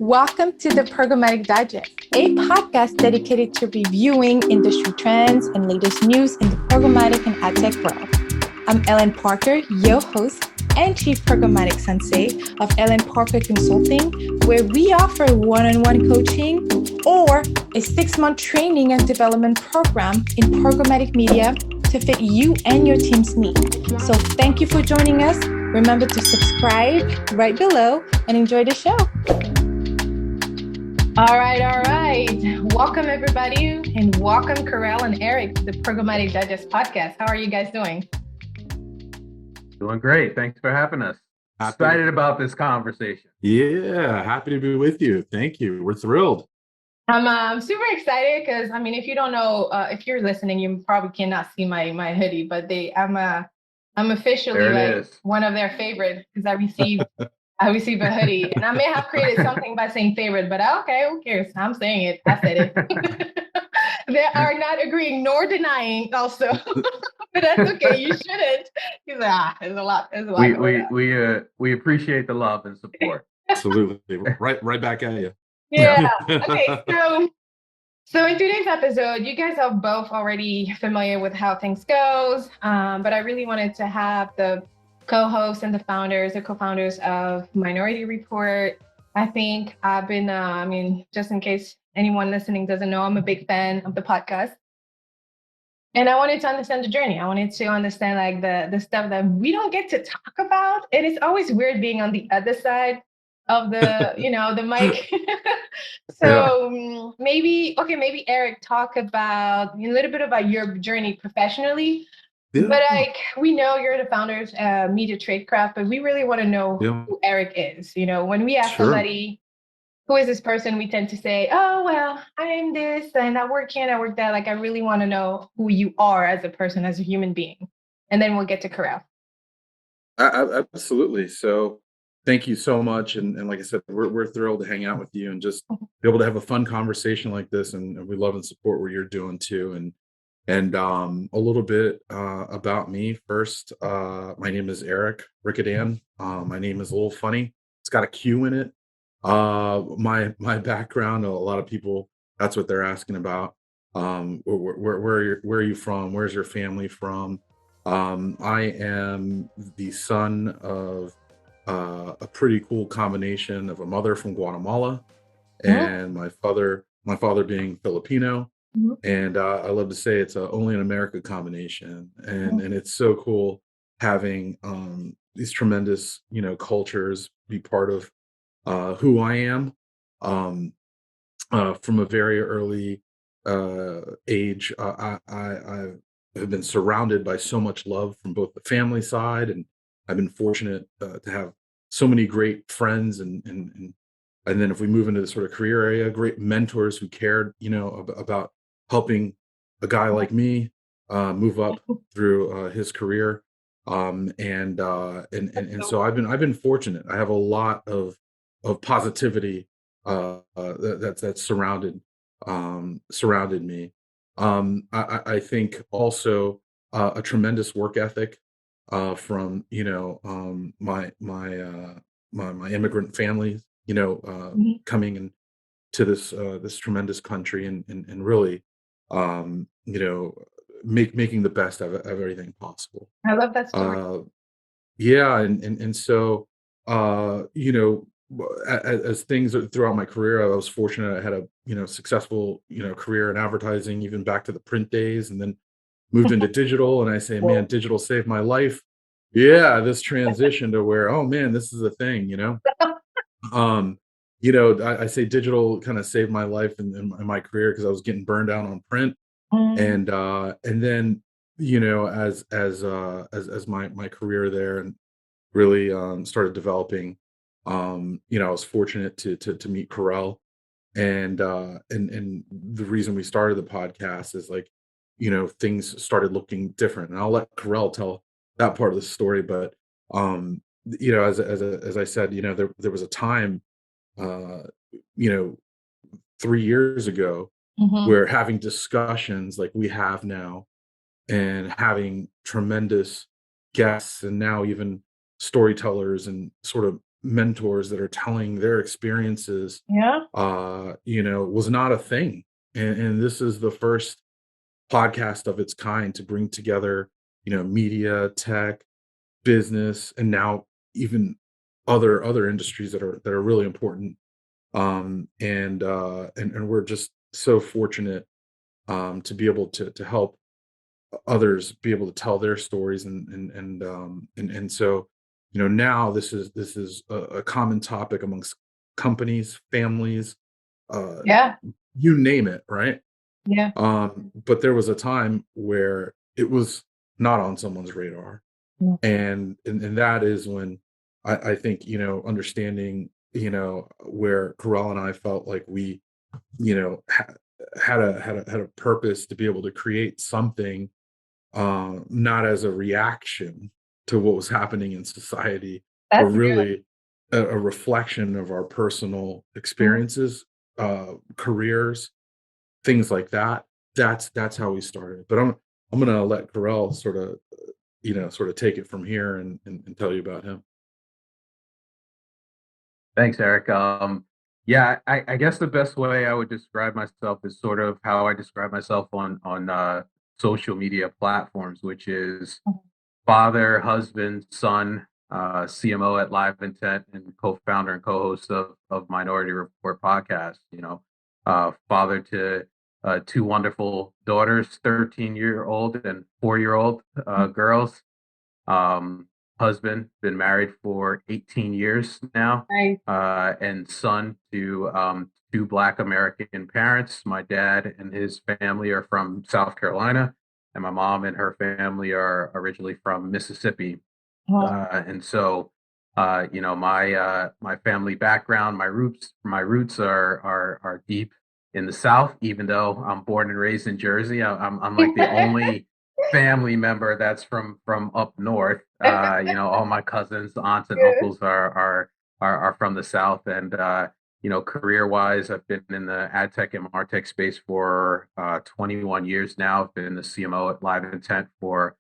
Welcome to the Programmatic Digest, a podcast dedicated to reviewing industry trends and latest news in the programmatic and ad tech world. I'm Ellen Parker, your host and Chief Programmatic Sensei of Ellen Parker Consulting, where we offer one-on-one coaching or a 6-month training and development program in programmatic media to fit you and your team's needs. So thank you for joining us. Remember to subscribe right below and enjoy the show. All right. Welcome, everybody, and welcome, Kerel and Erik, to the Programmatic Digest podcast. How are you guys doing? Doing great. Thanks for having us. Excited about this conversation. Yeah, happy to be with you. Thank you. We're thrilled. I'm super excited because, if you don't know, if you're listening, you probably cannot see my hoodie, but I'm officially one of their favorites because I received a hoodie, and I may have created something by saying favorite, but okay, who cares? I'm saying it. I said it. They are not agreeing nor denying also, but that's okay. You shouldn't. He's like, there's a lot. We appreciate the love and support. Absolutely. Right back at you. Yeah. Okay. So in today's episode, you guys are both already familiar with how things goes, but I really wanted to have the co-hosts and the co-founders of Minority Report. I think I've been, just in case anyone listening doesn't know, I'm a big fan of the podcast. And I wanted to understand the journey. I wanted to understand like the stuff that we don't get to talk about. And it's always weird being on the other side of the, the mic. So maybe Erik, talk about a little bit about your journey professionally. Yeah. But we know you're the founders of Media Tradecraft, but we really want to know who Erik is. When we ask somebody, who is this person, we tend to say, oh, well, I'm this and I work here and I work that. Like, I really want to know who you are as a person, as a human being. And then we'll get to Kerel. Absolutely. So thank you so much. And like I said, we're thrilled to hang out with you and just be able to have a fun conversation like this. And we love and support what you're doing too. And a little bit about me first. My name is Erik Requidan. My name is a little funny. It's got a Q in it. My background, a lot of people, that's what they're asking about. Where are you from? Where's your family from? I am the son of a pretty cool combination of a mother from Guatemala and my father being Filipino. And I love to say it's only an America combination, and it's so cool having these tremendous cultures be part of who I am. From a very early age, I have been surrounded by so much love from both the family side, and I've been fortunate to have so many great friends, and then if we move into the sort of career area, great mentors who cared about helping a guy like me move up through his career, and so I've been fortunate. I have a lot of positivity that's surrounded me. I think also a tremendous work ethic from my immigrant families, coming into this tremendous country and really making the best of everything possible. I love that story. And so as things throughout my career, I was fortunate. I had a successful career in advertising, even back to the print days, and then moved into digital. And I say, man, digital saved my life. Yeah, this transition to where, oh man, this is a thing. I say digital kind of saved my life in my career because I was getting burned out on print, and then as my career there and really started developing. I was fortunate to meet Kerel, and the reason we started the podcast is things started looking different, and I'll let Kerel tell that part of the story. But as I said, there was a time 3 years ago where having discussions like we have now and having tremendous guests and now even storytellers and sort of mentors that are telling their experiences, Yeah. was not a thing. And this is the first podcast of its kind to bring together, media, tech, business, and now even other industries that are really important. And we're just so fortunate to be able to help others be able to tell their stories, and so now this is a common topic amongst companies, families, uh Yeah. you name it, right? Yeah. But there was a time where it was not on someone's radar, Mm. and that is when I think understanding where Carell and I felt like we had a purpose to be able to create something, not as a reaction to what was happening in society, but That's good. really a reflection of our personal Mhm. experiences, careers, things like that. That's how we started. But I'm gonna let Carell sort of take it from here and tell you about him. Thanks, Eric. Yeah, I guess the best way I would describe myself is sort of how I describe myself on social media platforms, which is father, husband, son, CMO at Live Intent, and co-founder and co-host of Minority Report podcast. Father to two wonderful daughters, 13-year-old and 4-year-old girls. Um, Husband, been married for 18 years now, Nice. and son to two Black American parents. My dad and his family are from South Carolina, and my mom and her family are originally from Mississippi. Oh, And so, my family background, my roots are deep in the South. Even though I'm born and raised in Jersey, I'm like the only family member that's from up north. All my cousins, aunts, and good. uncles are from the South, and career wise, I've been in the ad tech and martech space for 21 years now. I've been in the CMO at Live Intent for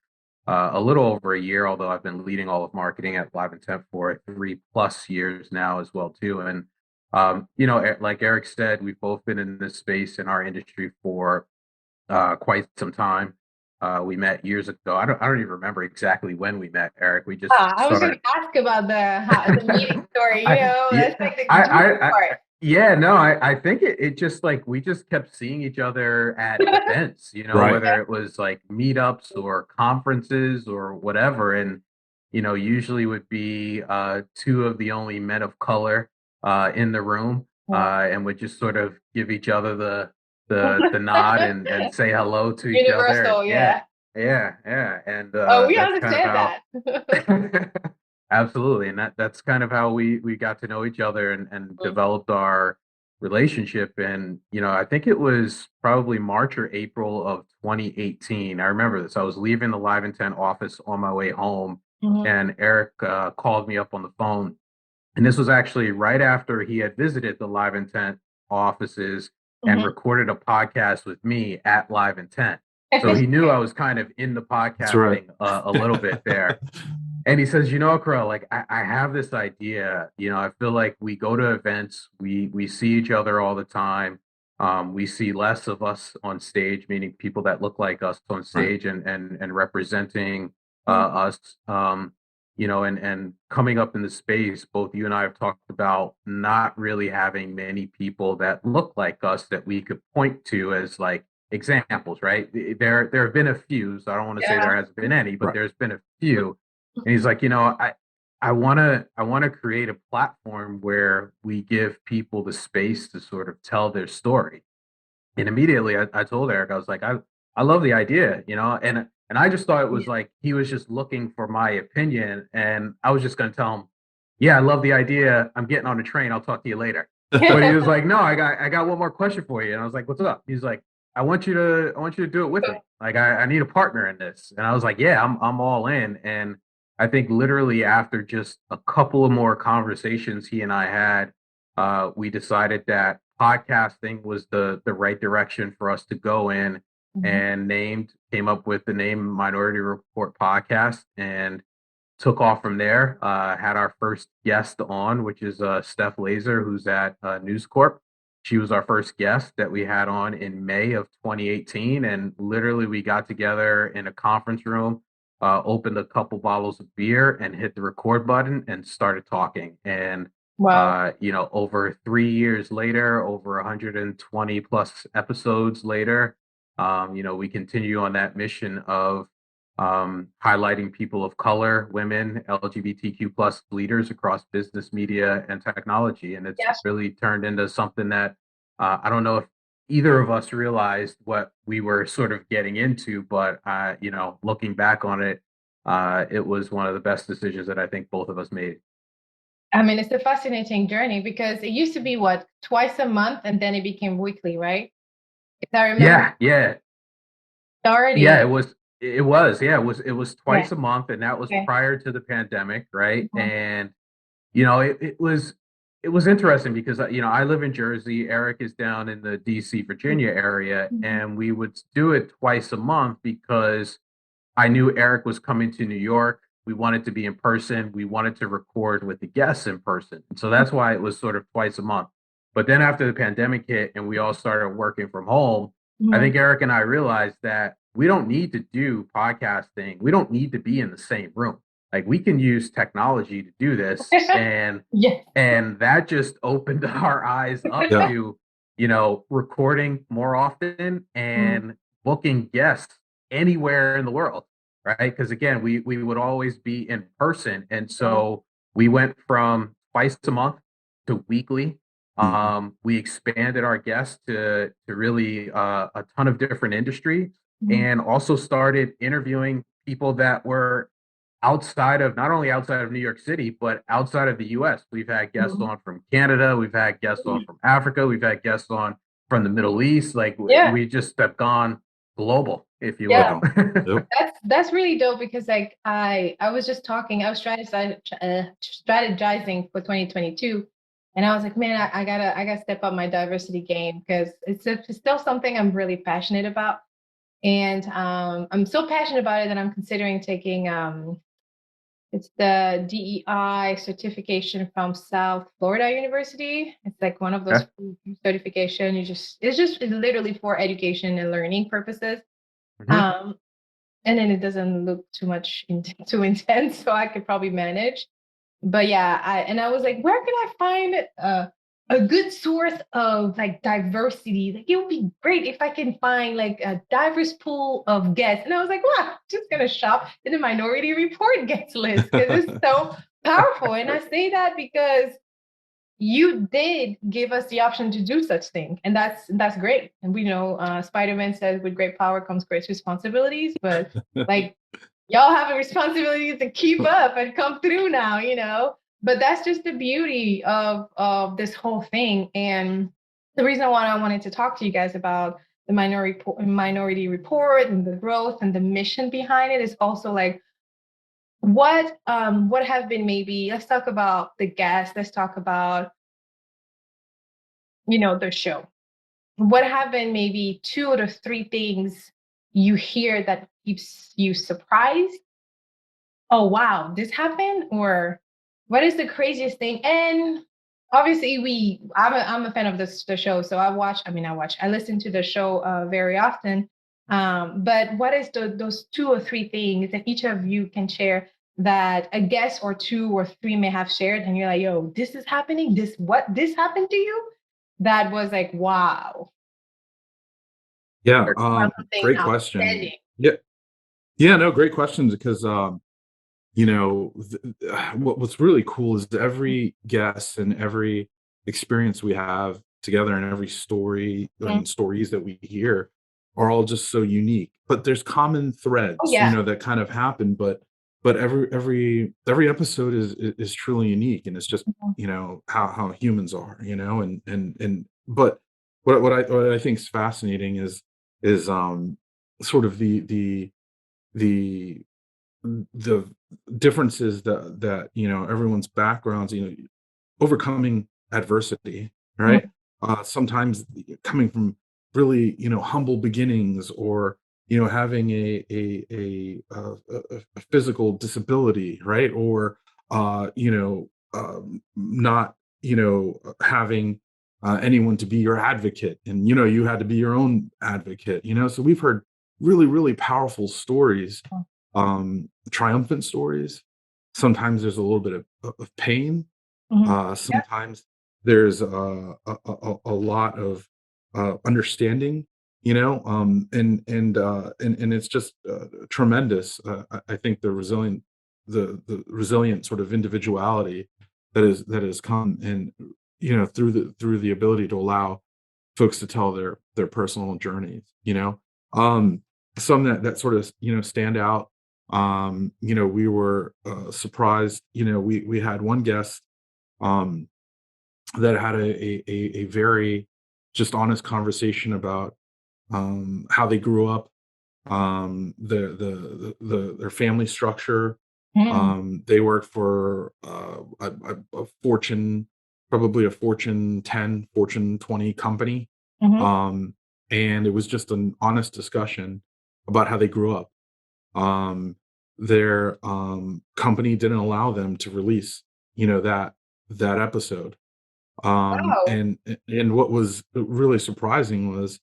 a little over a year, although I've been leading all of marketing at Live Intent for 3+ years now as well too. And like Eric said, we've both been in this space in our industry for quite some time. We met years ago. I don't even remember exactly when we met, Eric. We just I was going started. to ask about the meeting story. I yeah, That's like the juicy I part. yeah, no, I think it just like we just kept seeing each other at events, Right. whether it was like meetups or conferences or whatever. And usually would be two of the only men of color in the room, Yeah. and would just sort of give each other the nod and say hello to each other. And Universal, yeah. yeah. And Oh, we that's kind of understand how. that. Absolutely, and that's kind of how we got to know each other and developed our relationship. And I think it was probably March or April of 2018. I remember this. I was leaving the Live Intent office on my way home, Mhm. and Eric called me up on the phone. And this was actually right after he had visited the Live Intent offices and Mhm. recorded a podcast with me at Live Intent. So he knew I was kind of in the That's right. podcasting a little bit there. And he says, Carell, like I have this idea. I feel like we go to events, we see each other all the time. We see less of us on stage, meaning people that look like us on Right. stage and representing us. And coming up in the space, both you and I have talked about not really having many people that look like us that we could point to as like examples, right? There have been a few, so I don't want to say Yeah. there hasn't been any, but Right. there's been a few. And he's like, I want to create a platform where we give people the space to sort of tell their story. And immediately I told Eric, I was like, I love the idea, and I just thought it was like he was just looking for my opinion. And I was just gonna tell him, yeah, I love the idea. I'm getting on the train. I'll talk to you later. But he was like, no, I got one more question for you. And I was like, what's up? He's like, I want you to do it with me. Like I need a partner in this. And I was like, yeah, I'm all in. And I think literally after just a couple of more conversations he and I had, we decided that podcasting was the right direction for us to go in, Mhm. and came up with the name Minority Report Podcast. And took off from there. Had our first guest on, which is Steph Laser, who's at News Corp. She was our first guest that we had on in May of 2018, and literally we got together in a conference room, opened a couple bottles of beer, and hit the record button and started talking. And Wow. over 3 years later, over 120 plus episodes later, we continue on that mission of highlighting people of color, women, LGBTQ plus leaders across business, media, and technology. And it's Yes. really turned into something that I don't know if either of us realized what we were sort of getting into, but looking back on it, it was one of the best decisions that I think both of us made. I mean, it's a fascinating journey because it used to be what, twice a month, and then it became weekly, right? If I remember Yeah. already. It was Yeah. twice a month, and that was Okay. prior to the pandemic, right? Mhm. And it was interesting because I live in Jersey. Eric is down in the DC, Virginia area, Mhm. and we would do it twice a month because I knew Eric was coming to New York. We wanted to be in person. We wanted to record with the guests in person. And so that's why it was sort of twice a month. But then after the pandemic hit and we all started working from home, I Mhm. think Eric and I realized that we don't need to do podcasting. We don't need to be in the same room. Like we can use technology to do this. Yes. And that just opened our eyes up Yeah. to, recording more often Mhm. and booking guests anywhere in the world, right? Because again, we would always be in person, and Yeah. so we went from twice a month to weekly. Mhm. We expanded our guests to really a ton of different industries, Mhm. and also started interviewing people that were not only outside of New York City, but outside of the US. We've had guests Mhm. on from Canada, we've had guests on from Africa, we've had guests on from the Middle East. Like Yeah. we just have gone global, if you will. Yeah. Wow. Yep. That's really dope because like I was just talking, I was strategizing for 2022, and I was like, man, I gotta step up my diversity game because it's still something I'm really passionate about, and I'm so passionate about it that I'm considering taking it's the DEI certification from South Florida University. It's like one of those Okay. certification. It's literally for education and learning purposes. Mhm. Um, and then it doesn't look too intense, so I could probably manage. But yeah, I was like, where can I find a good source of like diversity? Like it would be great if I can find like a diverse pool of guests. And I was like, wow, just gonna shop in the Minority Report guest list because it's so powerful. And I say that because you did give us the option to do such thing, and that's great. And we know Spider-Man says with great power comes great responsibilities, but like y'all have a responsibility to keep up and come through now, but that's just the beauty of this whole thing. And the reason why I wanted to talk to you guys about the minority report and the growth and the mission behind it is also like what have been, maybe let's talk about the guests, let's talk about the show. What have been maybe two or three things you hear that keeps you surprised? Oh wow, this happened? Or what is the craziest thing? And obviously I'm a fan of the show, so I listen to the show very often. But what is those two or three things that each of you can share that a guest or two or three may have shared, and you're like, yo, this is happening, this happened to you? That was like, wow. Yeah. Or something Great question. outstanding. Yeah. Yeah. No, great questions because what's really cool is every guest and every experience we have together and every story Mhm. and stories that we hear are all just so unique, but there's common Oh threads yeah. that kind of happen, but every episode is truly unique, and it's just Mhm. how humans are, and but what I think is fascinating is sort of the the differences that everyone's backgrounds, overcoming adversity, right? Mhm. Sometimes coming from really humble beginnings, or having a physical disability, right? Or not having anyone to be your advocate, and you had to be your own advocate. So we've heard really, really powerful stories, triumphant stories. Sometimes there's a little bit of pain. Yep. Sometimes there's a lot of understanding, and it's just tremendous. I think the resilient sort of individuality that has come, and through the ability to allow folks to tell their personal journeys. Some that sort of stand out. We were surprised. We had one guest um, that had a very just honest conversation about how they grew up, their family structure. Mm. They worked for a Fortune, probably a Fortune 10, Fortune 20 company. Mhm. Um, and it was just an honest discussion about how they grew up. Their company didn't allow them to release, that episode. Wow. And what was really surprising was,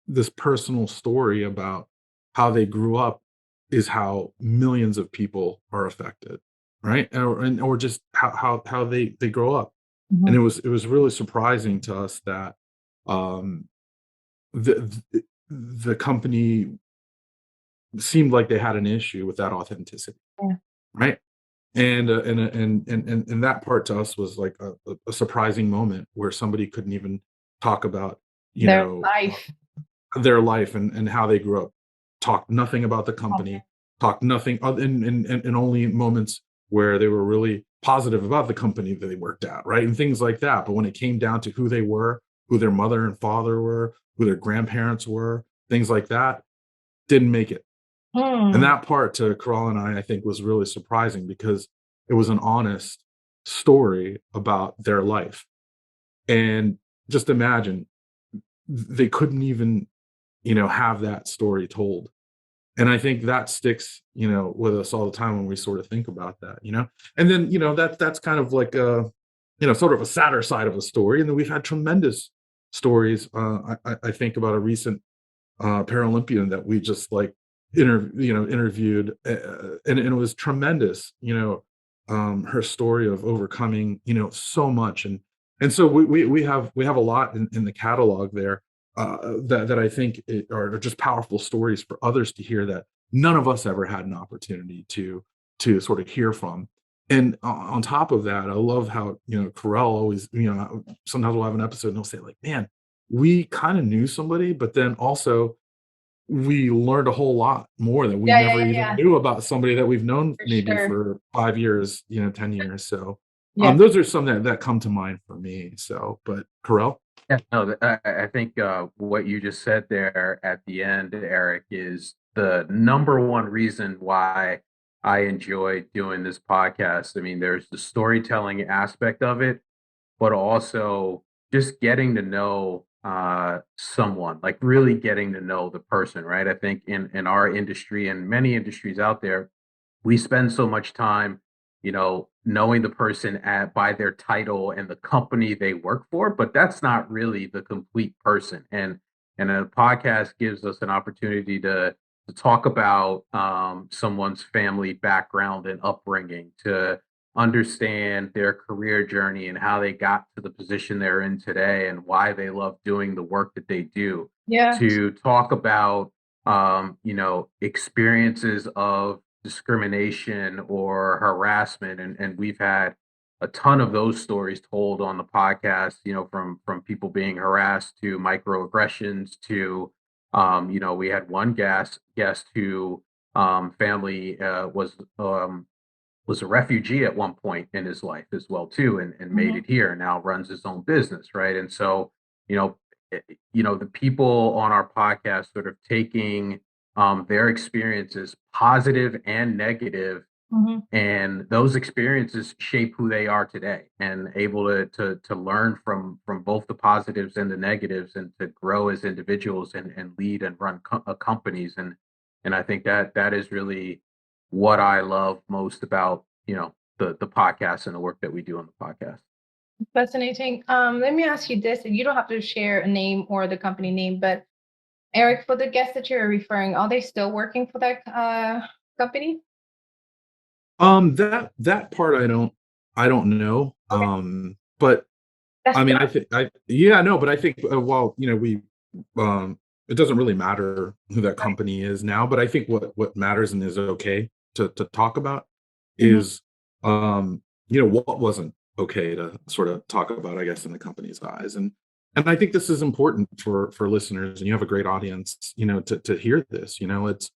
this personal story about how they grew up is how millions of people are affected, right? Or just how they grow up. And Mhm. it was really surprising to us that um, the company seemed like they had an issue with that authenticity, Yeah. right? And that part to us was like a surprising moment where somebody couldn't even talk about, you Their know, life. their life and how they grew up. Talked nothing about the Okay. company, talked nothing other in only moments where they were really positive about the company that they worked at, right? And things like that. But when it came down to who they were, who their mother and father were, who their grandparents were, things like that, didn't make it. And Hmm. that part to Carl and I think, was really surprising because it was an honest story about their life. And just imagine, they couldn't even, have that story told. And I think that sticks, with us all the time when we sort of think about that. And then, that's kind of like sort of a sadder side of a story. And then we've had tremendous stories. I think about a recent Paralympian that we just like interviewed, and it was tremendous. Her story of overcoming so much, and so we have a lot in the catalog there, that I think are just powerful stories for others to hear, that none of us ever had an opportunity to sort of hear from. And on top of that, I love how Carell always, sometimes we'll have an episode and he'll say like, "Man, we kind of knew somebody, but then also we learned a whole lot more that we Yeah, yeah, never yeah, even yeah. knew about somebody that we've known For maybe sure. for 5 years, 10 years." So, Yeah. those are some that come to mind for me. So, but Carell? Yeah, no, I think what you just said there at the end, Eric, is the number one reason why I enjoy doing this podcast. I mean, there's the storytelling aspect of it, but also just getting to know someone, like really getting to know the person, right? I think in our industry and many industries out there, we spend so much time, knowing the person by their title and the company they work for, but that's not really the complete person. And a podcast gives us an opportunity to talk about someone's family background and upbringing, to understand their career journey and how they got to the position they're in today and why they love doing the work that they do, Yeah. to talk about experiences of discrimination or harassment, and we've had a ton of those stories told on the podcast, from people being harassed to microaggressions to we had one guest who family was a refugee at one point in his life as well too, and made Mhm. it here and now runs his own business, right? And so you know the people on our podcast sort of taking their experiences, positive and negative, Mhm. And those experiences shape who they are today, and able to learn from both the positives and the negatives, and to grow as individuals, and lead and run companies. And I think that is really what I love most about, the podcast and the work that we do on the podcast. Fascinating. Let me ask you this. You don't have to share a name or the company name, but Erik, for the guests that you're referring, are they still working for that company? That part I don't know. Okay. But That's I mean, good. yeah, no, but I think, well, we, it doesn't really matter who that Right. company is now, but I think what matters and is okay to talk about Mhm. is, what wasn't okay to sort of talk about, I guess, in the company's eyes. And I think this is important for listeners, and you have a great audience, to hear this. It's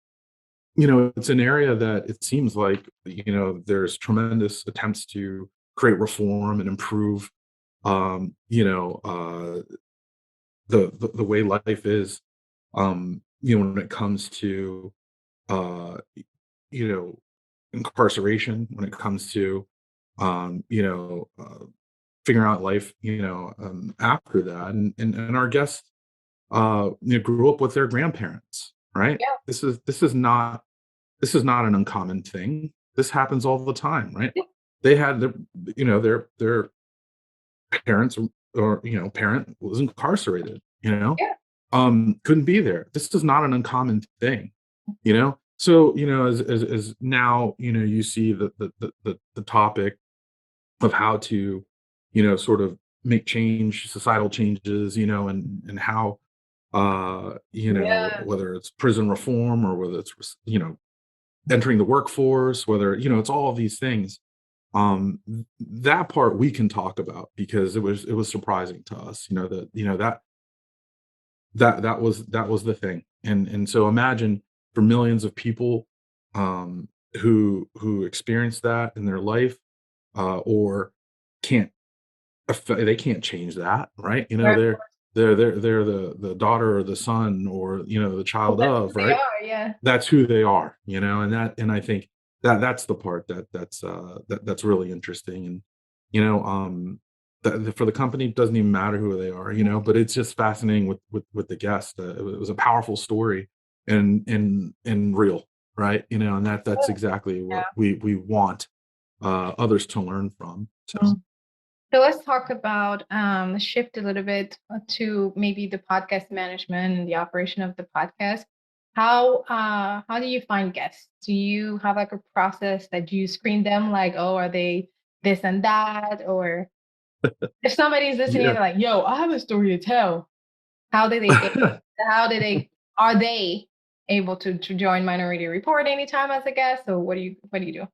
an area that it seems like, there's tremendous attempts to create reform and improve, the way life is, when it comes to, uh, you know, incarceration, when it comes to, figuring out life, after that. And our guests, grew up with their grandparents, right? Yeah. This is not an uncommon thing. This happens all the time, right? Yeah. They had their parents, or parent was incarcerated, Yeah. couldn't be there. This is not an uncommon thing, so, as now, you see the topic of how to, sort of make societal changes, and how, Yeah. whether it's prison reform, or whether it's, entering the workforce, whether, it's all of these things. That part we can talk about, because it was surprising to us, that was the thing. And so imagine, for millions of people, who experience that in their life, or can't they can't change that, right? Right. They're the daughter or the son, or the child That's who of, they right? are. Yeah. That's who they are, and I think that's the part that's really interesting. And, for the company, it doesn't even matter who they are, but it's just fascinating with the guest. It was a powerful story, and real, right? And that's exactly what we want, others to learn from. So. Mm. So let's talk about shift a little bit to maybe the podcast management and the operation of the podcast. How do you find guests? Do you have like a process that you screen them, like, oh, are they this and that? Or if somebody's listening and Yeah. they're like, yo, I have a story to tell. How do they how do they are they able to join Minority Report anytime as a guest? So what do you do?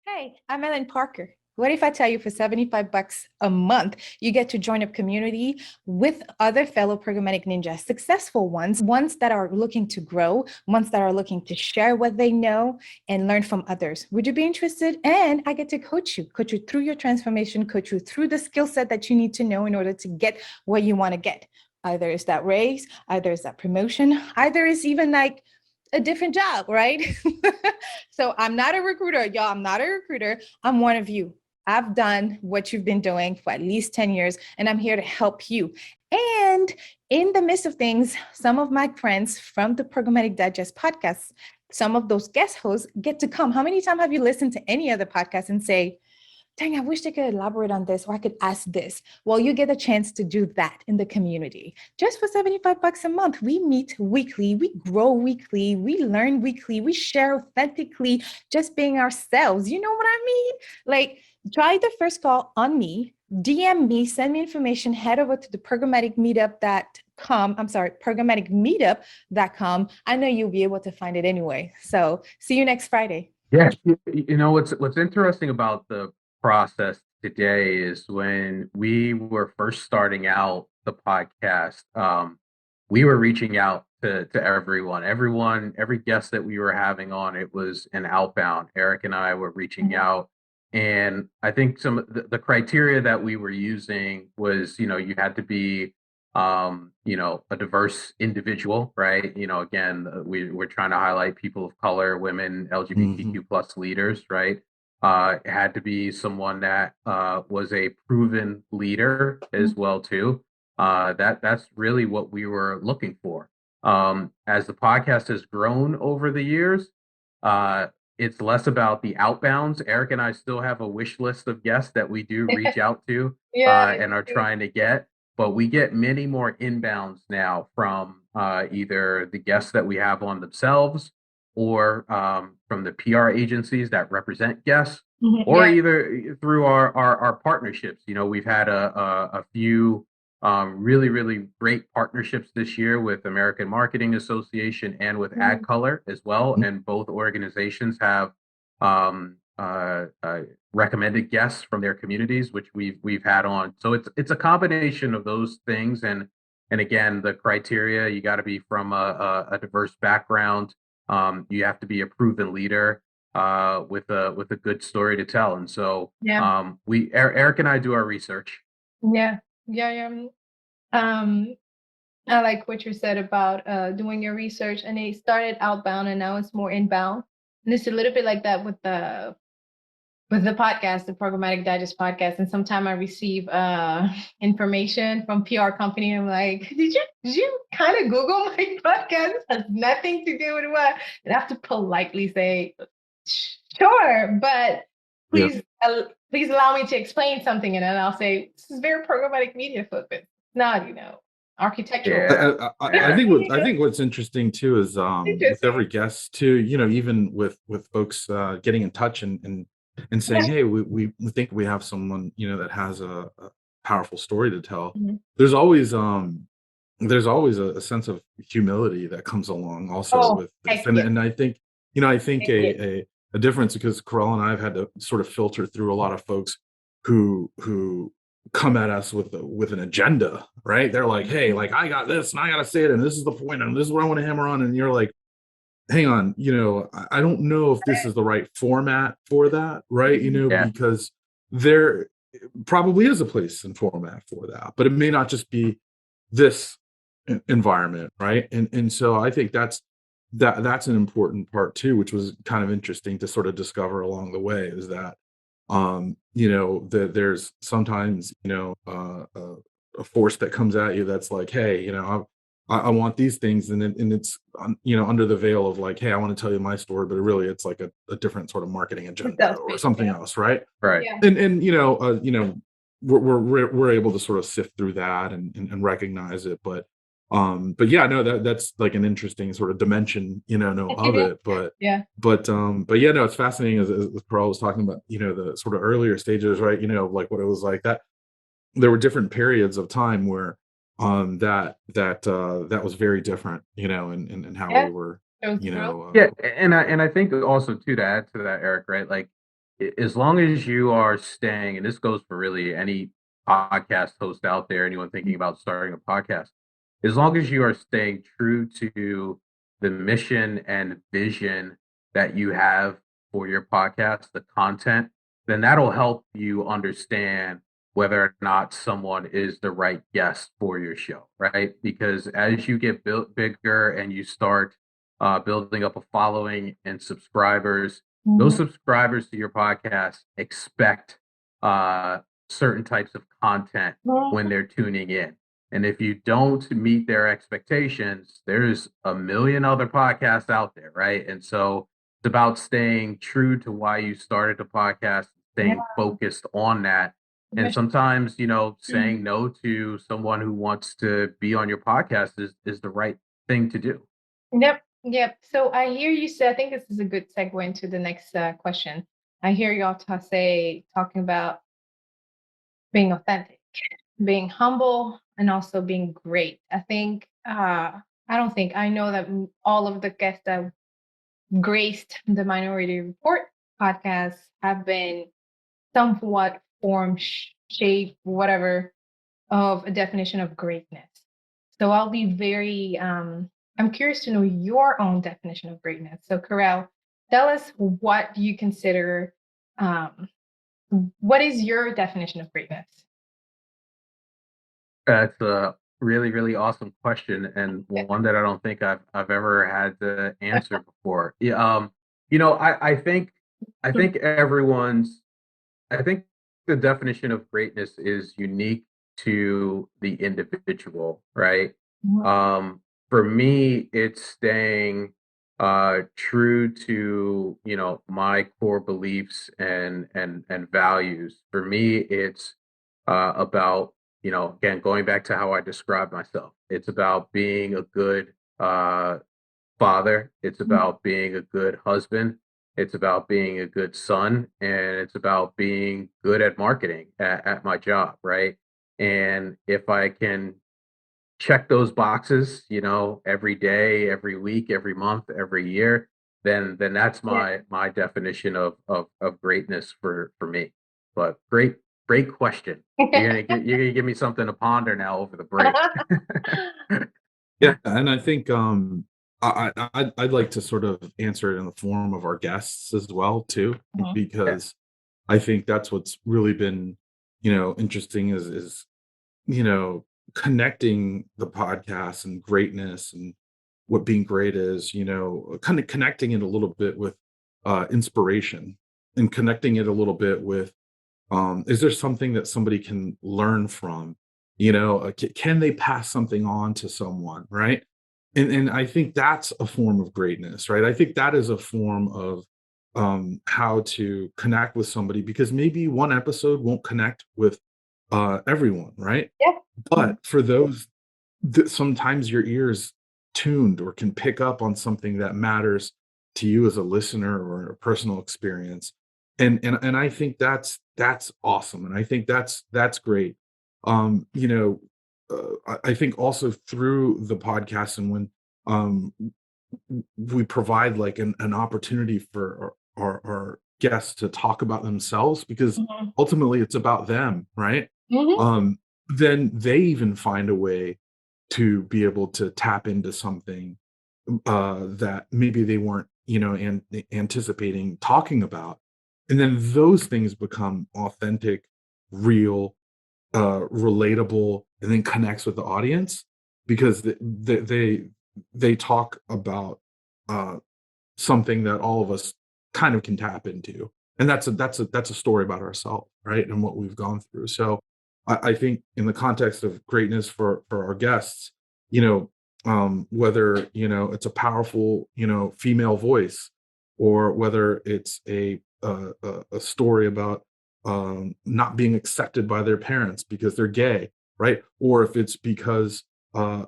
Hey, I'm Ellen Parker. What if I tell you for $75 a month, you get to join a community with other fellow programmatic ninjas, successful ones that are looking to grow, ones that are looking to share what they know and learn from others. Would you be interested? And I get to coach you through your transformation, coach you through the skill set that you need to know in order to get what you want to get. Either is that raise, either is that promotion, either is even like a different job, right? So I'm not a recruiter, y'all. I'm not a recruiter. I'm one of you. I've done what you've been doing for at least 10 years, and I'm here to help you. And in the midst of things, some of my friends from the Programmatic Digest podcast, some of those guest hosts get to come. How many times have you listened to any other podcast and say, dang, I wish they could elaborate on this, or I could ask this? Well, you get a chance to do that in the community. Just for $75 a month, we meet weekly, we grow weekly, we learn weekly, we share authentically, just being ourselves. You know what I mean? Like, try the first call on me, DM me, send me information, head over to the programmaticmeetup.com. I know you'll be able to find it anyway. So see you next Friday. Yeah, what's interesting about the process today is, when we were first starting out the podcast, we were reaching out to everyone, every guest that we were having on. It was an outbound. Erik and I were reaching out, and I think some of the criteria that we were using was, you had to be a diverse individual, right? Again, we're trying to highlight people of color, women, LGBTQ plus leaders, right? It had to be someone that was a proven leader as well too. That's really what we were looking for. As the podcast has grown over the years, uh, it's less about the outbounds. Erik and I still have a wish list of guests that we do reach out to Yeah. and are trying to get, but we get many more inbounds now from either the guests that we have on themselves or from the PR agencies that represent guests, or Yeah. either through our partnerships. We've had a few really, really great partnerships this year with American Marketing Association and with AdColor as well. And both organizations have recommended guests from their communities, which we've had on. So it's a combination of those things. And again, the criteria, you got to be from a diverse background. You have to be a proven leader with a good story to tell. And so Erik and I do our research. Yeah. Um, I like what you said about doing your research, and it started outbound and now it's more inbound. And it's a little bit like that with the podcast, the Programmatic Digest podcast. And sometimes I receive information from PR company. I'm like, did you kind of Google my podcast? It has nothing to do with what. And I have to politely say, sure, but please please allow me to explain something. And then I'll say, this is very programmatic media focused. It's not, architectural. I think what's interesting too is with every guest too, even with folks getting in touch and saying, hey, we think we have someone that has a powerful story to tell. There's always a sense of humility that comes along also with this. And I think a difference, because Kerel and I have had to sort of filter through a lot of folks who come at us with an agenda, right? They're like, hey, like I got this and I gotta say it, and this is the point, and this is what I want to hammer on. And you're like, hang on, I don't know if this is the right format for that, right? Because there probably is a place and format for that, but it may not just be this environment, right? And so I think that's an important part too, which was kind of interesting to sort of discover along the way, is that that there's sometimes a force that comes at you that's like, hey, I want these things, and it's under the veil of like, hey, I want to tell you my story, but really it's like a different sort of marketing agenda or something else, right? Right. And we're able to sort of sift through that and recognize it, but yeah, no, that's like an interesting sort of dimension, of it. But yeah, no, it's fascinating as Kerel was talking about, the sort of earlier stages, right? Like what it was like, that there were different periods of time where that was very different, and how we were, and I think also too, to add to that, Erik, right? Like, as long as you are staying, and this goes for really any podcast host out there, anyone thinking about starting a podcast, as long as you are staying true to the mission and vision that you have for your podcast, the content, then that'll help you understand whether or not someone is the right guest for your show, right? Because as you get bigger and you start building up a following and subscribers, those subscribers to your podcast expect certain types of content when they're tuning in. And if you don't meet their expectations, there's a million other podcasts out there, right? And so it's about staying true to why you started the podcast, staying focused on that. And sometimes, saying no to someone who wants to be on your podcast is the right thing to do. Yep. So I hear you say, I think this is a good segue into the next question. I hear you all talking about being authentic, being humble, and also being great. I think, I know that all of the guests that graced the Minority Report podcast have been somewhat form, shape, whatever, of a definition of greatness. So I'll be very, I'm curious to know your own definition of greatness. So Kerel, tell us, what do you consider, what is your definition of greatness? That's a really, really awesome question, and one that I don't think I've ever had to answer before. Yeah, I think I think the definition of greatness is unique to the individual, right? Mhm. For me, it's staying true to, my core beliefs and values. For me, it's about, again, going back to how I describe myself. It's about being a good father. It's about being a good husband. It's about being a good son, and it's about being good at marketing at my job, right? And if I can check those boxes, every day, every week, every month, every year, then that's Yeah. my definition of greatness for me. But great question. You're gonna give me something to ponder now over the break. Yeah, and I think I'd like to sort of answer it in the form of our guests as well too, Mhm. Yeah. because I think that's what's really been, interesting is you know connecting the podcast and greatness and what being great is, kind of connecting it a little bit with inspiration and connecting it a little bit with is there something that somebody can learn from, can they pass something on to someone, right? And I think that's a form of greatness, right? I think that is a form of how to connect with somebody, because maybe one episode won't connect with everyone, right? Yeah. But for those that sometimes your ears tuned or can pick up on something that matters to you as a listener or a personal experience, and I think that's awesome, and I think that's great. I think also through the podcast, and when um we provide like an opportunity for our guests to talk about themselves, because Mhm. ultimately it's about them, right? Mhm. um then they even find a way to be able to tap into something that maybe they weren't, anticipating talking about. And then those things become authentic, real, relatable, and then connects with the audience, because they talk about uh, something that all of us kind of can tap into, and that's a story about ourselves, right, and what we've gone through. So I think in the context of greatness for our guests, whether it's a powerful female voice, or whether it's a story about not being accepted by their parents because they're gay, right? Or if it's because an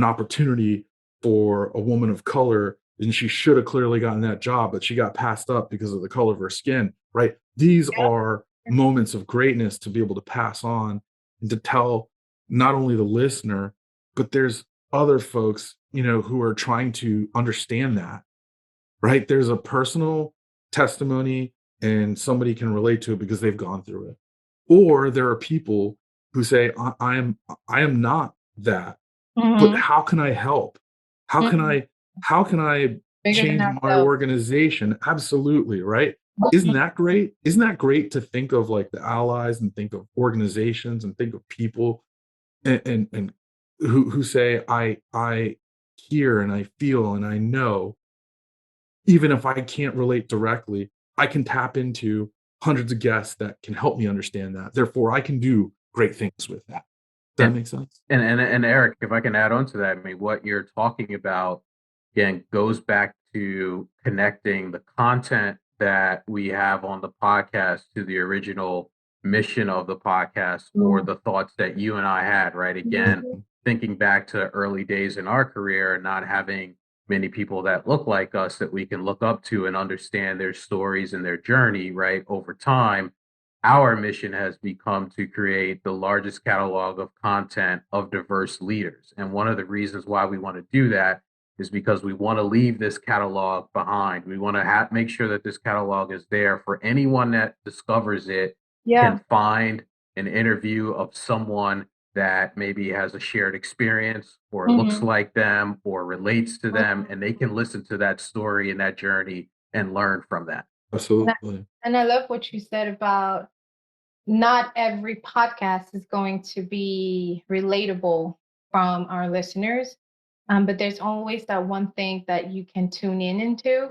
opportunity for a woman of color, and she should have clearly gotten that job, but she got passed up because of the color of her skin, right? These are moments of greatness to be able to pass on and to tell not only the listener, but there's other folks, who are trying to understand that, right? There's a personal testimony and somebody can relate to it because they've gone through it. Or there are people who say, I am not that, but Mhm. how can I help? How can Mhm. I how can I Bigger than change my ourselves. organization? Absolutely, right? Isn't Mhm. that great? Isn't that great to think of like the allies and think of organizations and think of people and who say, I hear and I feel and I know, even if I can't relate directly, I can tap into hundreds of guests that can help me understand that. Therefore, I can do great things with that. Does that And make sense? and Eric, if I can add on to that, I mean, what you're talking about again goes back to connecting the content that we have on the podcast to the original mission of the podcast, or Mhm. the thoughts that you and I had, right? Again, Mhm. thinking back to early days in our career, not having many people that look like us that we can look up to and understand their stories and their journey, right? Over time, our mission has become to create the largest catalog of content of diverse leaders. And one of the reasons why we want to do that is because we want to leave this catalog behind. We want to make sure that this catalog is there for anyone that discovers it, Yeah. can find an interview of someone that maybe has a shared experience or looks Mhm. like them or relates to them, and they Mhm. can listen to that story and that journey and learn from that. And I Absolutely. and I love what you said about not every podcast is going to be relatable from our listeners. But there's always that one thing that you can tune in into.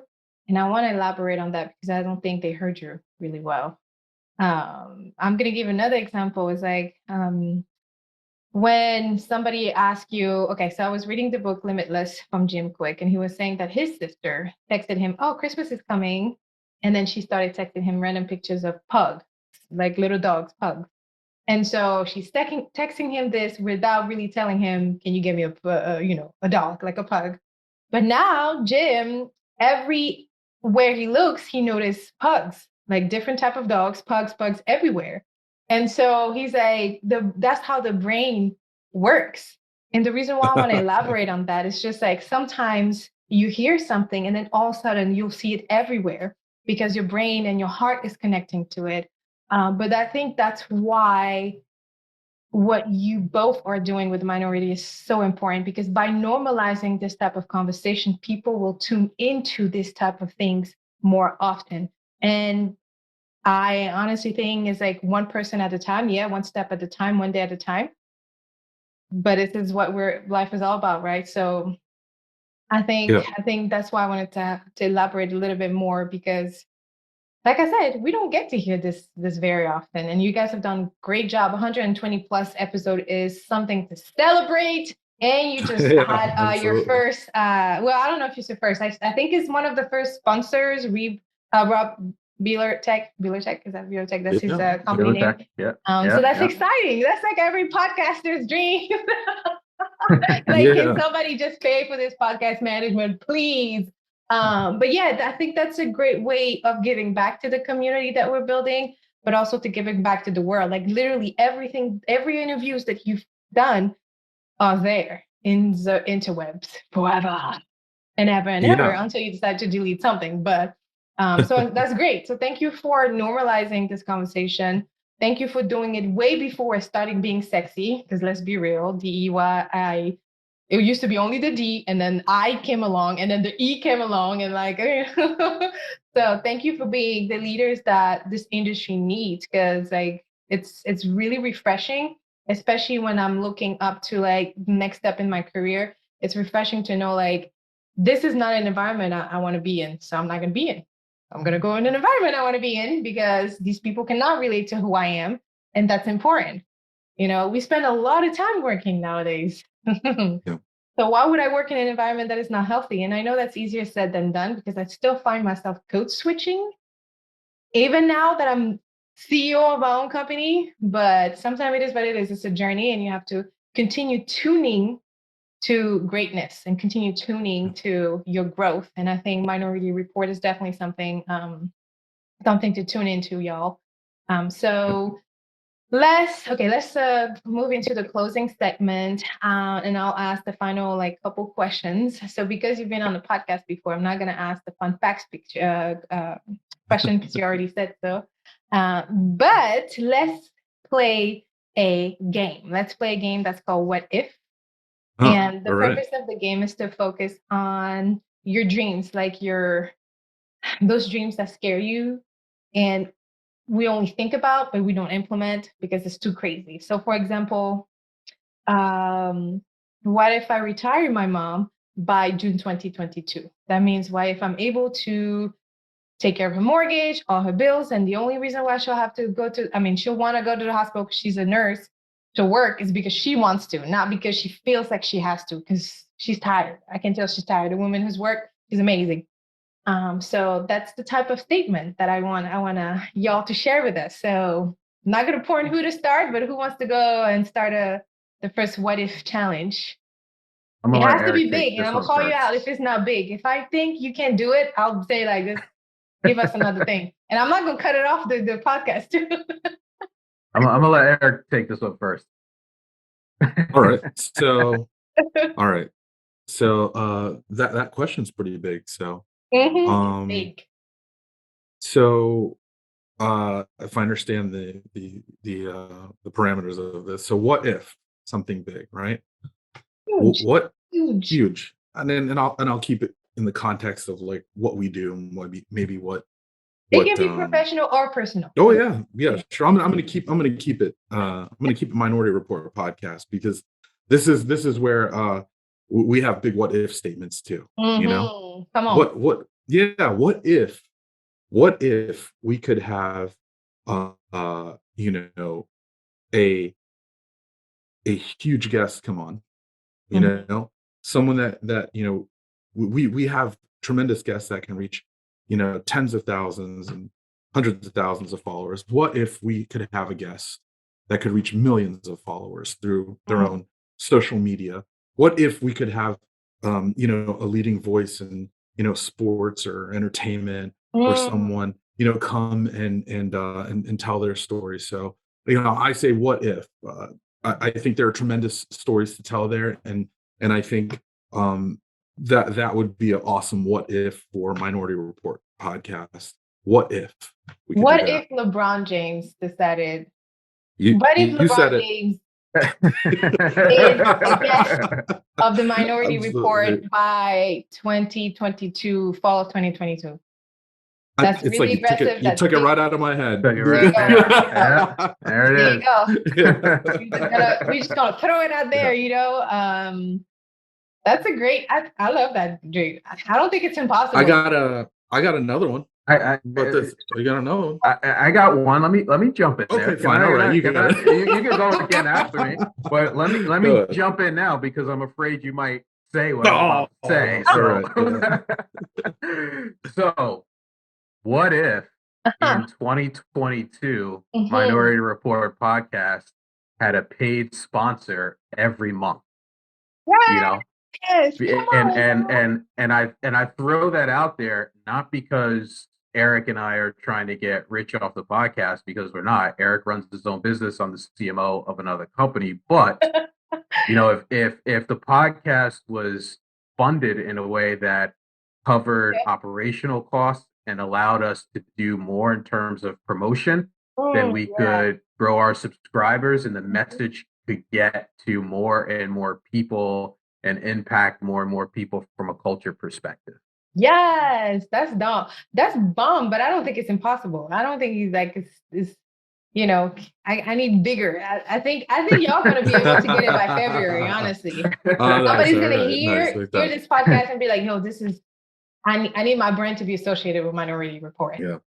And I want to elaborate on that because I don't think they heard you really well. I'm going to give another example. It's like when somebody asks you, okay, so I was reading the book Limitless from Jim Quick, and he was saying that his sister texted him, oh, Christmas is coming. And then she started texting him random pictures of pugs, like little dogs, pugs. And so she's texting him this without really telling him, can you give me a dog, like a pug? But now Jim, everywhere he looks, he noticed pugs, like different type of dogs, pugs everywhere. And so he's like, that's how the brain works. And the reason why I want to elaborate on that is just like sometimes you hear something and then all of a sudden you'll see it everywhere because your brain and your heart is connecting to it. But I think that's why what you both are doing with minority is so important, because by normalizing this type of conversation, people will tune into this type of things more often. And I honestly think it's like one person at a time. Yeah, one step at a time, one day at a time. But this is what life is all about, right? So I think that's why I wanted to elaborate a little bit more, because like I said, we don't get to hear this very often, and you guys have done a great job. 120 plus episode is something to celebrate. And you just had your first. Well, I don't know if it's your first. I think it's one of the first sponsors. Rob Beeler Tech. Is that Beeler Tech? That's his company name. Yeah. So that's exciting. That's like every podcaster's dream. Can somebody just pay for this podcast management, please? But yeah, I think that's a great way of giving back to the community that we're building, but also to giving back to the world. Like literally every interviews that you've done are there in the interwebs forever and ever and ever until you decide to delete something. But so that's great. So thank you for normalizing this conversation. Thank you for doing it way before it started being sexy, because let's be real, DEY, it used to be only the D, and then I came along, and then the E came along, and like, so thank you for being the leaders that this industry needs, because like it's really refreshing, especially when I'm looking up to like the next step in my career. It's refreshing to know like this is not an environment I want to be in, so I'm not going to be in. I'm going to go in an environment I want to be in, because these people cannot relate to who I am, and that's important. You know, we spend a lot of time working nowadays. So why would I work in an environment that is not healthy? And I know that's easier said than done, because I still find myself code switching, even now that I'm CEO of my own company. But sometimes it is what it is. It's a journey, and you have to continue tuning to greatness and continue tuning to your growth. And I think Minority Report is definitely something to tune into, y'all. So let's move into the closing segment, and I'll ask the final couple questions. So because you've been on the podcast before, I'm not going to ask the fun facts question because you already said so. But let's play a game. Let's play a game that's called What If. And the purpose of the game is to focus on your dreams, like those dreams that scare you and we only think about, but we don't implement because it's too crazy. So for example, what if I retire my mom by June 2022? That means what if I'm able to take care of her mortgage, all her bills, and the only reason why she'll have to she'll want to go to the hospital because she's a nurse to work is because she wants to, not because she feels like she has to, because she's tired. I can tell she's tired. The woman who's worked is amazing. So that's the type of statement that I want y'all to share with us. So I'm not going to point who to start, but who wants to go and start the first What If challenge? It has to be big, and I'm going to call you out if it's not big. If I think you can do it, I'll say like this, give us another thing. And I'm not going to cut it off the podcast too. I'm going to let Erik take this one first. All right. So that question's pretty big. So big. So if I understand the parameters of this, so what if something big, right? Huge. And I'll keep it in the context of like what we do and maybe what It can be professional or personal. Oh yeah, sure. I'm gonna keep it. I'm gonna keep a Minority Report podcast because this is where we have big what if statements too. You know, Come on. What if we could have you know, a huge guest come on, you know, someone that you know, we have tremendous guests that can reach, you know, tens of thousands and hundreds of thousands of followers. What if we could have a guest that could reach millions of followers through their own social media? What if we could have you know, a leading voice in, you know, sports or entertainment, or someone, you know, come and tell their story? So, you know, I say what if. I think there are tremendous stories to tell there, and I think that would be an awesome what if for Minority Report podcast. What if we could What do that? if LeBron James decided? You said LeBron it. James is a guest of the Minority Absolutely. Report by 2022, fall of 2022? That's It's really like aggressive. you took it right out of my head. Took it right there. There There it you is. go. We just gonna throw it out there, you know. That's a great. I love that, Jake. I don't think it's impossible. I got another one. But this, you got another one. I got one. Let me jump in there. Okay, fine. All right, you got it. You can go again after me, but let me jump in now because I'm afraid you might say what I'm about to say. So, what if in 2022 Minority Report podcast had a paid sponsor every month? You know. Yes, And I throw that out there not because Erik and I are trying to get rich off the podcast, because we're not. Erik runs his own business. I'm the CMO of another company. But you know, if the podcast was funded in a way that covered operational costs and allowed us to do more in terms of promotion, then we could grow our subscribers and the message could get to more and more people and impact more and more people from a culture perspective. Yes, that's dumb. That's bomb, but I don't think it's impossible. I don't think he's like it's you know, I need bigger. I think y'all gonna be able to get it by February, honestly. Somebody's gonna hear this podcast and be like, yo, this is I need my brand to be associated with Minority Report. Yeah.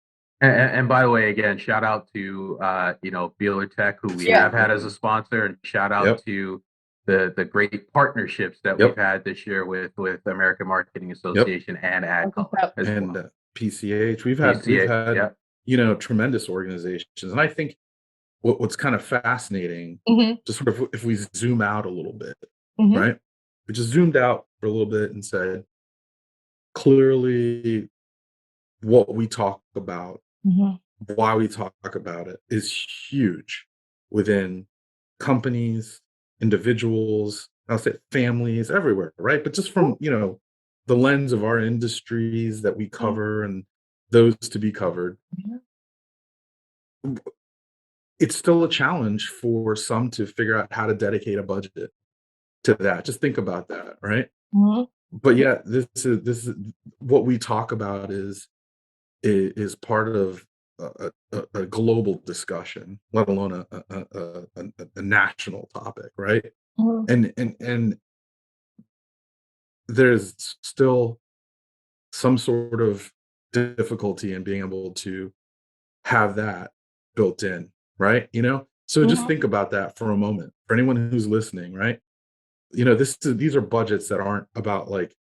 And by the way, again, shout out to you know, Beeler Tech, who we have had as a sponsor, and shout out to the great partnerships that we've had this year with American Marketing Association and AdCo and PCH. We've had you know, tremendous organizations, and I think what's kind of fascinating, just sort of if we zoom out a little bit, right? We just zoomed out for a little bit and said, clearly, what we talk about, why we talk about it, is huge within companies, individuals, I'll say families, everywhere, right? But just from, you know, the lens of our industries that we cover and those to be covered, it's still a challenge for some to figure out how to dedicate a budget to that. Just think about that, right? But yeah, this is what we talk about is part of a global discussion, let alone a national topic, right? And there's still some sort of difficulty in being able to have that built in, right? You know, so just think about that for a moment. For anyone who's listening, right? You know, these are budgets that aren't about like,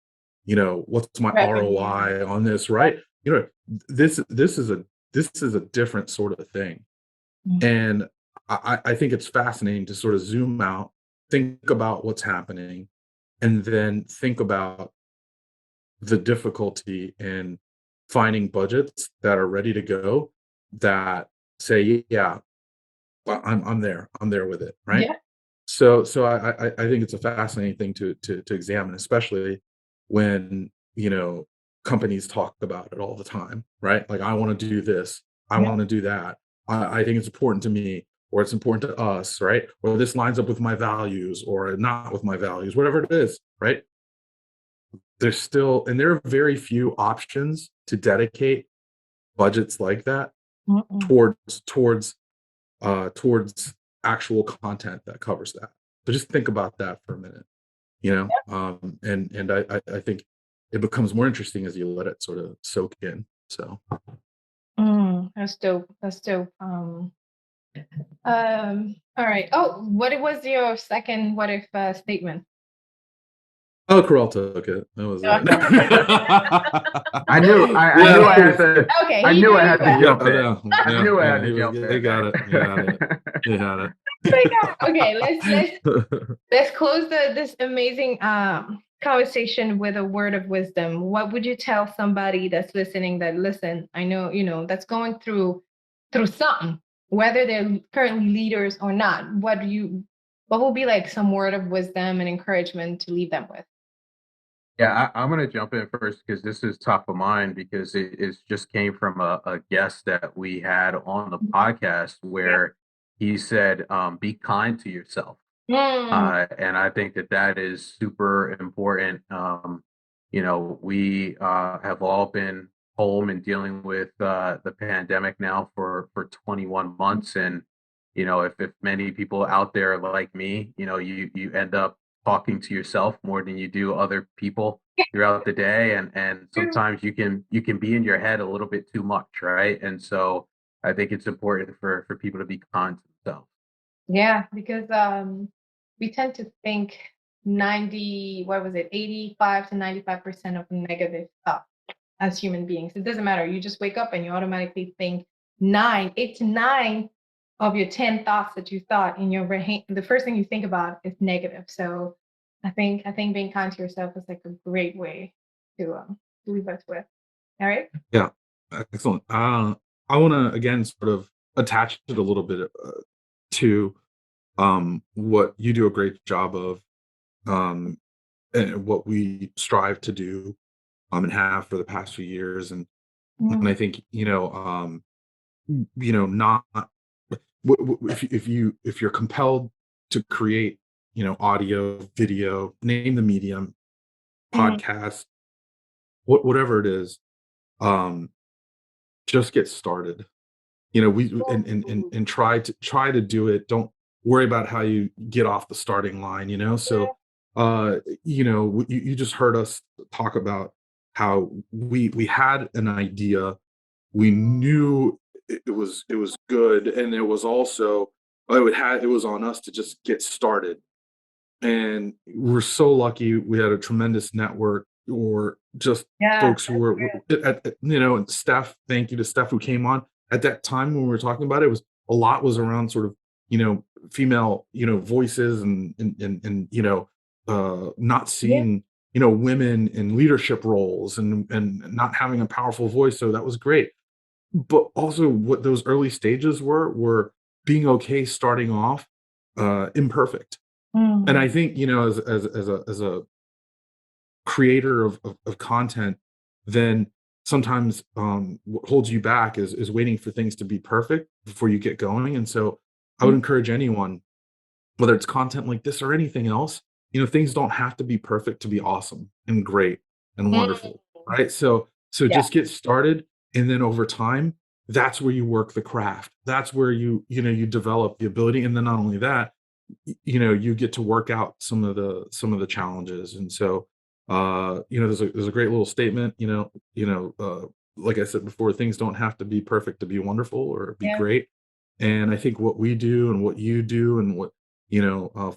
you know, what's my ROI on this, right? You know, this is a different sort of thing. And I think it's fascinating to sort of zoom out, think about what's happening, and then think about the difficulty in finding budgets that are ready to go, that say, yeah, well, I'm there with it, right? So I think it's a fascinating thing to examine, especially when, you know, companies talk about it all the time, right? Like, I want to do this, I want to do that. I think it's important to me, or it's important to us, right? Or this lines up with my values or not with my values, whatever it is, right? There are very few options to dedicate budgets like that Mm-mm. towards actual content that covers that. So just think about that for a minute, and I think it becomes more interesting as you let it sort of soak in. So That's dope. That's dope. All right. Oh, what was your second what if statement? oh, Kerel took it. That was it. I knew I had to. Okay, I he knew knew I had you to had. jump in. Yeah, I knew I had he to jump in. got it. He got it. He had it. Okay, let's close this amazing conversation with a word of wisdom. What would you tell somebody that's listening that listen, I know, that's going through something, whether they're currently leaders or not? What will be like some word of wisdom and encouragement to leave them with? Yeah, I'm going to jump in first because this is top of mind because it just came from a guest that we had on the podcast where he said, be kind to yourself. And I think that is super important. We have all been home and dealing with the pandemic now for 21 months. And, if many people out there like me, you end up talking to yourself more than you do other people throughout the day. And sometimes you can be in your head a little bit too much, right? And so I think it's important for people to be kind to themselves. Yeah, because we tend to think 85 to 95% of negative stuff as human beings. It doesn't matter. You just wake up and you automatically think 8 to 9 of your 10 thoughts that you thought in your brain. The first thing you think about is negative. So I think being kind to yourself is like a great way to leave us with. All right. Yeah, excellent. I want to again sort of attach it a little bit to what you do a great job of, and what we strive to do and have for the past few years. And I think not if you're compelled to create audio, video, name the medium, podcast, whatever it is, just get started. We and try to do it. Don't worry about how you get off the starting line. So you just heard us talk about how we had an idea. We knew it was good, and it was also it was on us to just get started. And we're so lucky we had a tremendous network, or just folks who were and Steph, thank you to Steph who came on at that time when we were talking about it. Was a lot was around sort of female voices and not seeing women in leadership roles and not having a powerful voice. So that was great. But also what those early stages were being okay starting off imperfect. And I think as a creator of content, then sometimes what holds you back is waiting for things to be perfect before you get going. And so I would encourage anyone, whether it's content like this or anything else, things don't have to be perfect to be awesome and great and wonderful, right? So just get started, and then over time, that's where you work the craft. That's where you develop the ability, and then not only that, you get to work out some of the challenges. And so there's a great little statement, like I said before, things don't have to be perfect to be wonderful or be great. And I think what we do and what you do and what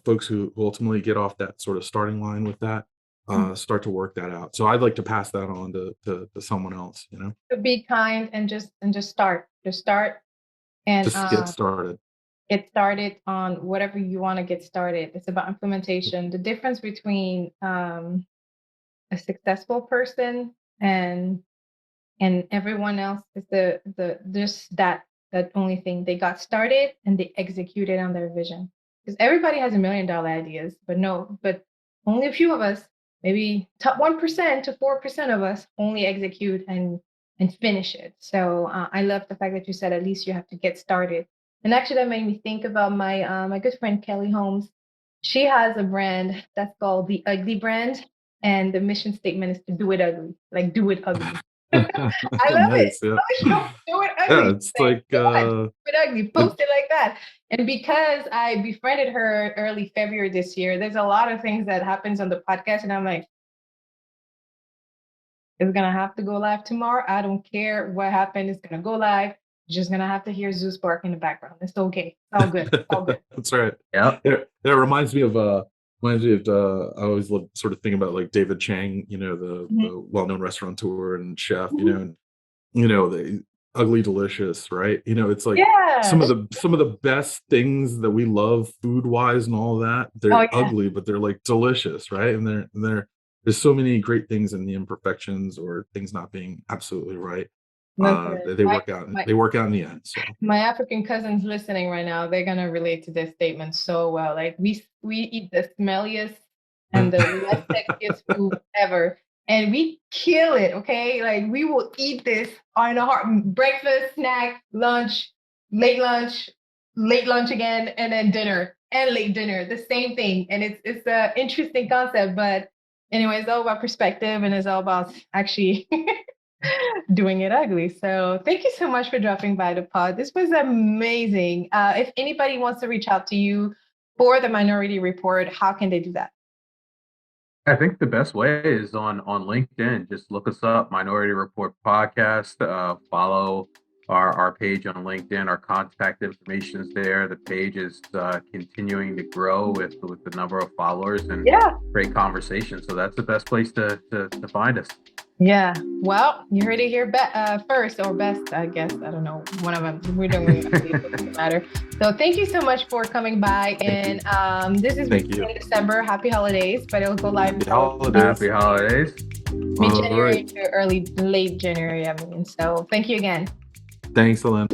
folks who ultimately get off that sort of starting line with that start to work that out. So I'd like to pass that on to someone else. To be kind and just start. Just start and just get started. Get started on whatever you want to get started. It's about implementation. The difference between a successful person and everyone else is just that only thing. They got started and they executed on their vision. Because everybody has $1 million ideas, but only a few of us, maybe top 1% to 4% of us, only execute and finish it. So I love the fact that you said at least you have to get started. And actually, that made me think about my good friend Kelly Holmes. She has a brand that's called the Ugly Brand, and the mission statement is to do it ugly, like do it ugly. I love Nice, it. yeah. Do it ugly. Yeah, it's like do it ugly. Post it like that. And because I befriended her early February this year, there's a lot of things that happens on the podcast, and I'm like, it's gonna have to go live tomorrow. I don't care what happened. It's gonna go live. You're just gonna have to hear Zeus bark in the background. It's okay. It's all good. It's all good. That's right. Yeah. It reminds me of I always love sort of thinking about like David Chang, the well-known restaurateur and chef, and the Ugly Delicious, right? It's like some of the best things that we love food-wise and all that, they're ugly, but they're like delicious, right? And there's so many great things in the imperfections or things not being absolutely right. They work out in the end. So my African cousins listening right now, they're gonna relate to this statement so well. Like we eat the smelliest and the less sexiest food ever, and we kill it. Okay, like we will eat this on a breakfast, snack, lunch, late lunch again, and then dinner and late dinner. The same thing, and it's an interesting concept. But anyway, it's all about perspective, and it's all about actually. Doing it ugly. So thank you so much for dropping by the pod. This was amazing. If anybody wants to reach out to you for the Minority Report, how can they do that? I think the best way is on LinkedIn. Just look us up, Minority Report Podcast. Follow our page on LinkedIn. Our contact information is there. The page is continuing to grow with the number of followers and great conversation. So that's the best place to find us. Yeah. Well, you heard it here first or best, I guess. I don't know. One of them. We don't really it doesn't matter. So thank you so much for coming by. And this is in December. Happy holidays. But it'll go live. Happy holidays. Mid-January to late January, I mean. So thank you again. Thanks, Ellen.